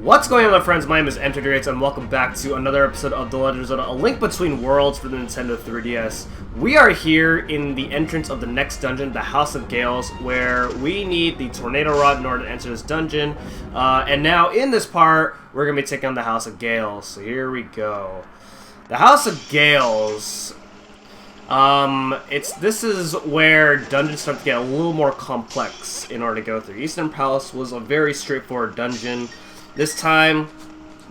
What's going on, my friends? My name is Enterdrates, and welcome back to another episode of The Legend of Zelda: A Link Between Worlds for the Nintendo 3DS. We are here in the entrance of the next dungeon, the House of Gales, where we need the Tornado Rod in order to enter this dungeon. And now, in this part, we're going to be taking on the House of Gales. So here we go. The House of Gales. This is where dungeons start to get a little more complex in order to go through. Eastern Palace was a very straightforward dungeon. This time,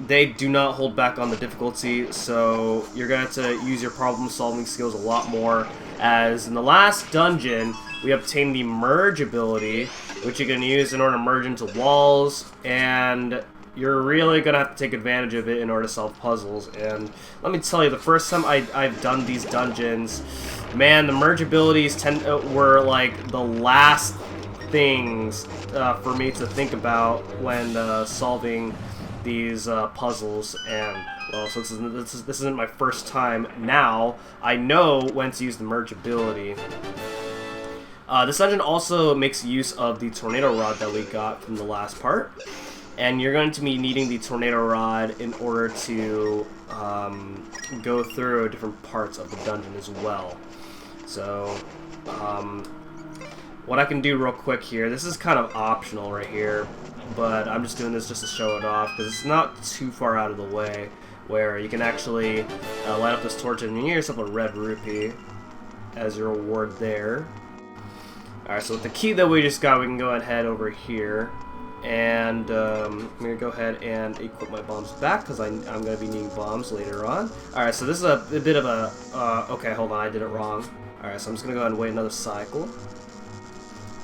they do not hold back on the difficulty, so you're going to have to use your problem-solving skills a lot more, as in the last dungeon, we obtained the Merge ability, which you can use in order to merge into walls, and you're really going to have to take advantage of it in order to solve puzzles. And let me tell you, the first time I've done these dungeons, man, the Merge abilities were like the last things for me to think about when solving these puzzles. And well, so this isn't my first time. Now I know when to use the Merge ability. This dungeon also makes use of the Tornado Rod that we got from the last part, and you're going to be needing the Tornado Rod in order to go through different parts of the dungeon as well. So what I can do real quick here, this is kind of optional right here, but I'm just doing this just to show it off, because it's not too far out of the way, where you can actually light up this torch and you get yourself a red rupee as your reward there. Alright, so with the key that we just got, we can go ahead over here, and I'm going to go ahead and equip my bombs back, because I'm going to be needing bombs later on. Alright, so this is a bit of a, okay, hold on, I did it wrong. Alright, so I'm just going to go ahead and wait another cycle.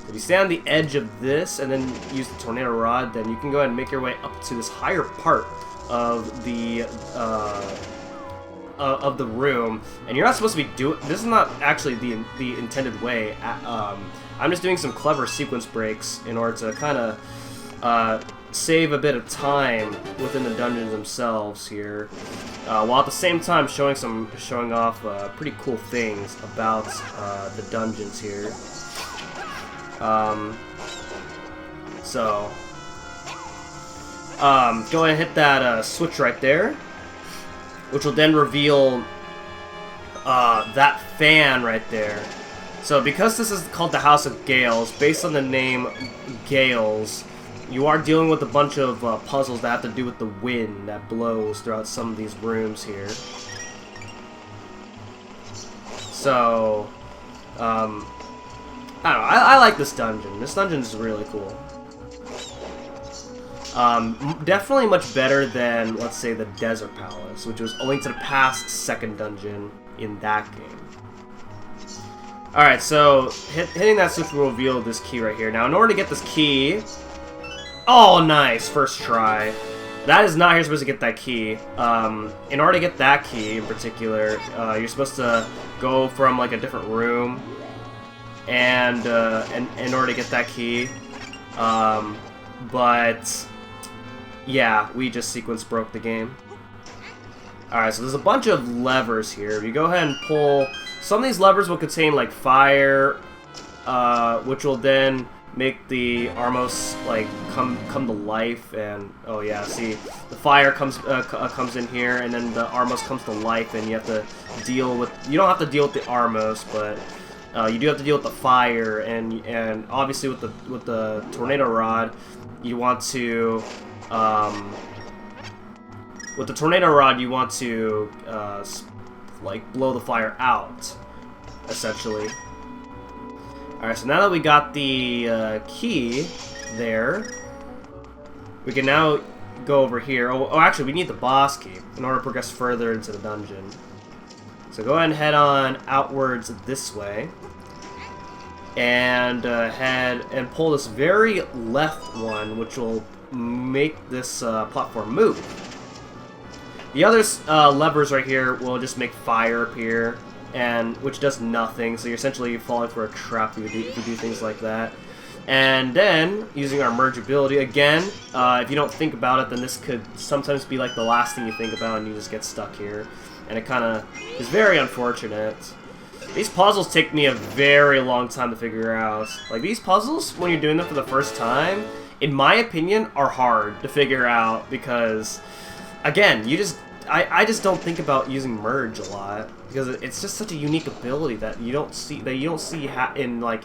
If you stay on the edge of this and then use the Tornado Rod, then you can go ahead and make your way up to this higher part of the room. And you're not supposed to be doing this. Is not actually the intended way. I'm just doing some clever sequence breaks in order to kind of save a bit of time within the dungeons themselves here, while at the same time showing off pretty cool things about the dungeons here. Go ahead and hit that switch right there, which will then reveal that fan right there. So because this is called the House of Gales, based on the name Gales, you are dealing with a bunch of puzzles that have to do with the wind that blows throughout some of these rooms here. So, I don't know, I like this dungeon. This dungeon is really cool. Definitely much better than, let's say, the Desert Palace, which was A Link to the Past second dungeon in that game. Alright, so hitting that switch will reveal this key right here. Now, in order to get this key... Oh, nice! First try. That is not how you're supposed to get that key. In order to get that key in particular, you're supposed to go from like a different room, and in order to get that key, but yeah, we just sequence broke the game. Alright, so there's a bunch of levers here. If you go ahead and pull, some of these levers will contain like fire, which will then make the Armos like come to life. And oh yeah, see, the fire comes in here, and then the Armos comes to life, and you have to deal with, you don't have to deal with the Armos, but you do have to deal with the fire, and obviously with the Tornado Rod, you want to with the Tornado Rod you want to like blow the fire out, essentially. Alright, so now that we got the key there, we can now go over here. Oh, actually, we need the boss key in order to progress further into the dungeon. So go ahead and head on outwards this way, and head and pull this very left one, which will make this platform move. The other levers right here will just make fire appear, and which does nothing, so you're essentially falling for a trap if you do things like that. And then, using our Merge ability, again, if you don't think about it, then this could sometimes be like the last thing you think about, and you just get stuck here. And it kind of is very unfortunate. These puzzles take me a very long time to figure out. Like, these puzzles, when you're doing them for the first time, in my opinion, are hard to figure out because, again, I just don't think about using merge a lot because it's just such a unique ability that you don't see in like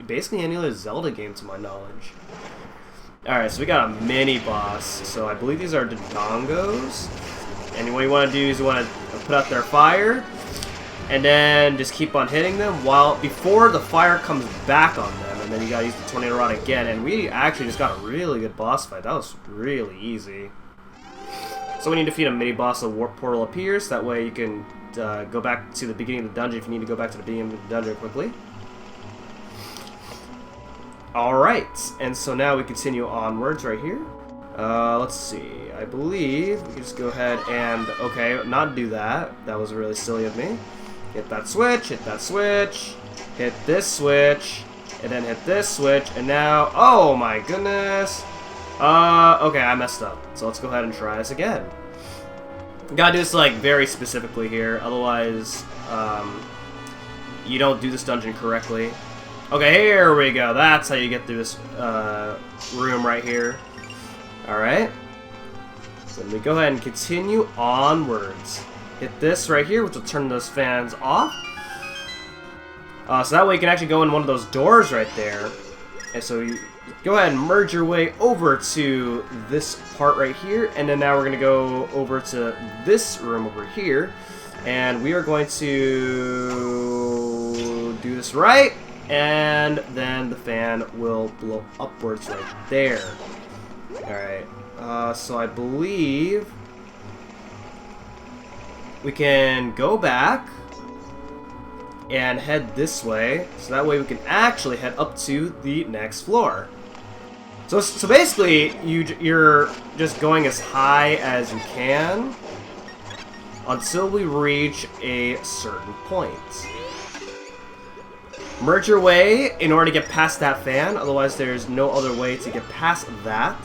basically any other Zelda game to my knowledge. All right, so we got a mini boss. So I believe these are Dodongos, and what you want to do is you want to put out their fire, and then just keep on hitting them before the fire comes back on them, and then you gotta use the Tornado Rod again. And we actually just got a really good boss fight. That was really easy. So we need to defeat a mini-boss, a warp portal appears. That way you can go back to the beginning of the dungeon if you need to go back to the beginning of the dungeon quickly. Alright, and so now we continue onwards right here. Let's see. I believe we can just go ahead and, okay, not do that. That was really silly of me. Hit that switch, hit this switch, and then hit this switch, and now, oh my goodness. Okay, I messed up. So let's go ahead and try this again. Gotta do this like very specifically here, otherwise you don't do this dungeon correctly. Okay, here we go. That's how you get through this room right here. Alright. So we go ahead and continue onwards. Hit this right here, which will turn those fans off. So that way you can actually go in one of those doors right there. And so you go ahead and merge your way over to this part right here, and then now we're going to go over to this room over here, and we are going to do this right, and then the fan will blow upwards right there. Alright, so I believe we can go back and head this way, so that way we can actually head up to the next floor. So basically, you're just going as high as you can until we reach a certain point. Merge your way in order to get past that fan, otherwise there's no other way to get past that.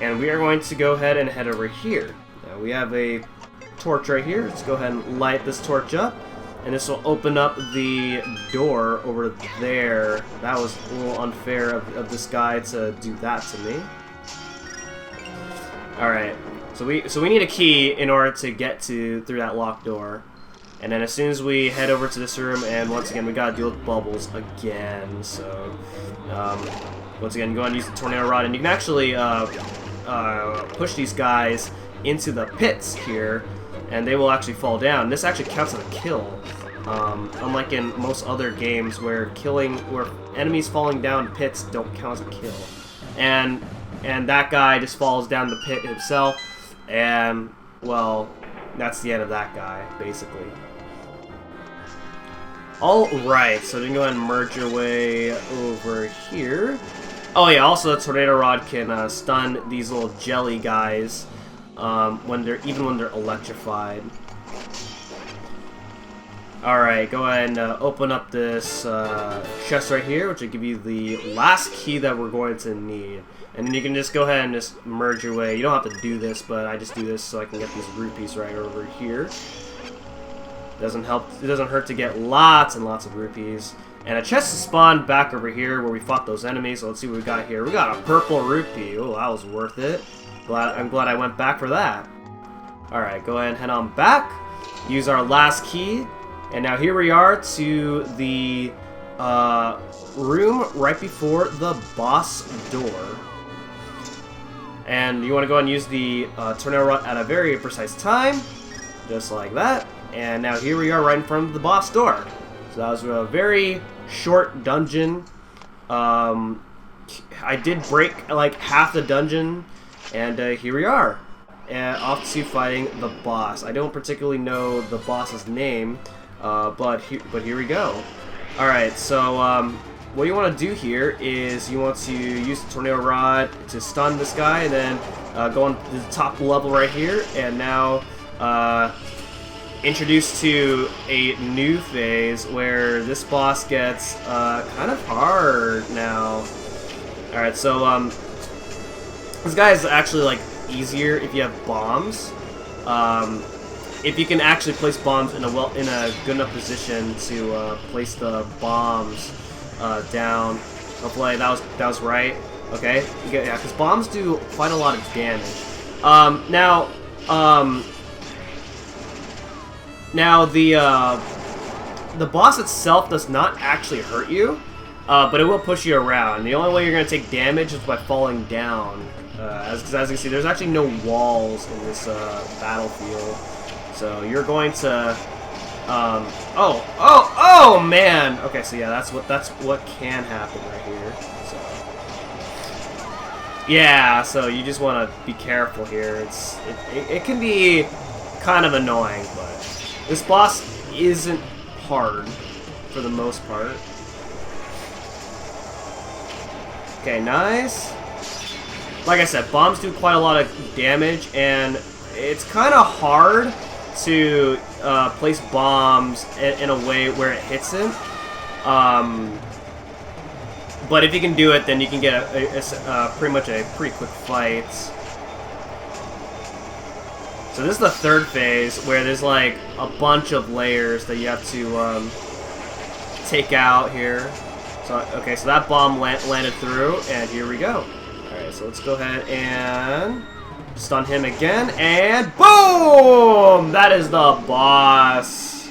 And we are going to go ahead and head over here. Now we have a torch right here. Let's go ahead and light this torch up. And this will open up the door over there. That was a little unfair of this guy to do that to me. Alright, so we need a key in order to get through that locked door. And then as soon as we head over to this room, and once again we gotta deal with bubbles again. So once again, go ahead and use the Tornado Rod, and you can actually push these guys into the pits here, and they will actually fall down. This actually counts as a kill, unlike in most other games where enemies falling down pits don't count as a kill. And that guy just falls down the pit himself, and well, that's the end of that guy, basically. Alright, so then go ahead and merge your way over here. Oh yeah, also the Tornado Rod can stun these little jelly guys when they're electrified. Alright, go ahead and open up this chest right here, which will give you the last key that we're going to need. And then you can just go ahead and just merge your way. You don't have to do this, but I just do this so I can get these rupees right over here. Doesn't hurt to get lots and lots of rupees. And a chest is spawned back over here where we fought those enemies. So let's see what we got here. We got a purple rupee. Oh, that was worth it. I'm glad I went back for that. Alright, go ahead and head on back. Use our last key. And now here we are to the room right before the boss door. And you want to go ahead and use the Tornado Rod at a very precise time. Just like that. And now here we are right in front of the boss door. So that was a very short dungeon. I did break like half the dungeon. And here we are. And off to fighting the boss. I don't particularly know the boss's name. But here we go. Alright, so what you want to do here is you want to use the Tornado Rod to stun this guy, and then go on to the top level right here, and now introduced to a new phase where this boss gets kind of hard now. Alright, so this guy is actually like easier if you have bombs. If you can actually place bombs in a good enough position to place the bombs down. Hopefully that was right. Okay, yeah, because bombs do quite a lot of damage. Now the boss itself does not actually hurt you, but it will push you around. The only way you're going to take damage is by falling down. As you can see, there's actually no walls in this battlefield, so you're going to. Oh man. Okay, so yeah, that's what can happen right here. So yeah, so you just want to be careful here. It can be kind of annoying, but this boss isn't hard for the most part. Okay, nice. Like I said, bombs do quite a lot of damage, and it's kind of hard to place bombs in a way where it hits him. But if you can do it, then you can get pretty much a pretty quick fight. So this is the third phase, where there's like a bunch of layers that you have to take out here. So okay, so that bomb landed through, and here we go. Alright, so let's go ahead and stun him again, and boom! That is the boss.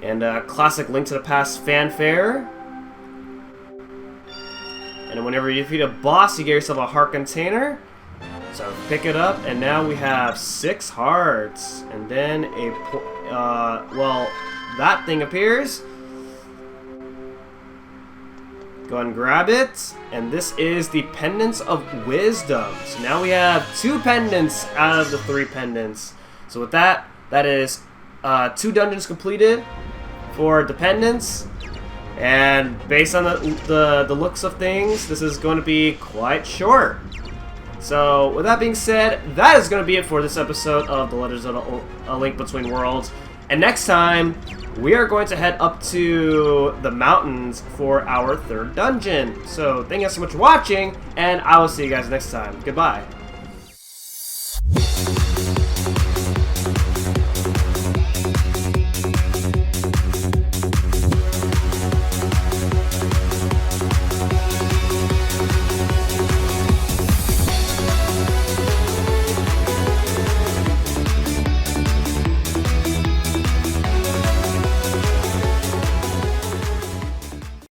And classic Link to the Past fanfare. And whenever you defeat a boss, you get yourself a heart container. So pick it up, and now we have 6 hearts. And then well, that thing appears. Go ahead and grab it. And this is the Pendants of Wisdom. So now we have 2 pendants out of the 3 pendants. So with that, that is 2 dungeons completed for the pendants. And based on the looks of things, this is going to be quite short. So, with that being said, that is going to be it for this episode of The Legend of Zelda: A Link Between Worlds. And next time, we are going to head up to the mountains for our 3rd dungeon. So, thank you guys so much for watching, and I will see you guys next time. Goodbye.